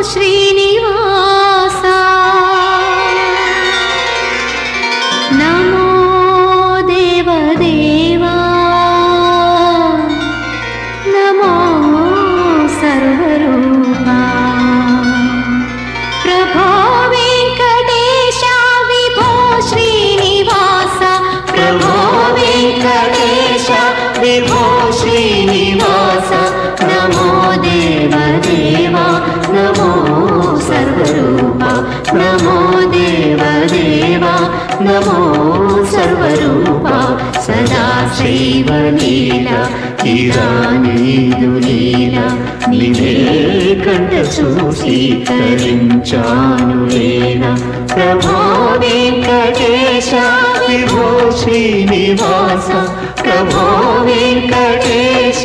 శ్రీనివాస నమో దేవదేవా నమో సర్వరూపా ప్రభో వెంకటేశ విభో శ్రీనివాస ప్రభో వెంకటేశ విభో శ్రీనివాస నమో దేవదేవా నమో సర్వరూపా నమో దేవదేవా నమో సర్వరూపా సదా శైవ లీలా ఇరానీదు లీలా నినే కంట చూసి తరించాను లీలా ప్రభో వెంకటేశ విభో శ్రీనివాస ప్రభో వెంకటేశ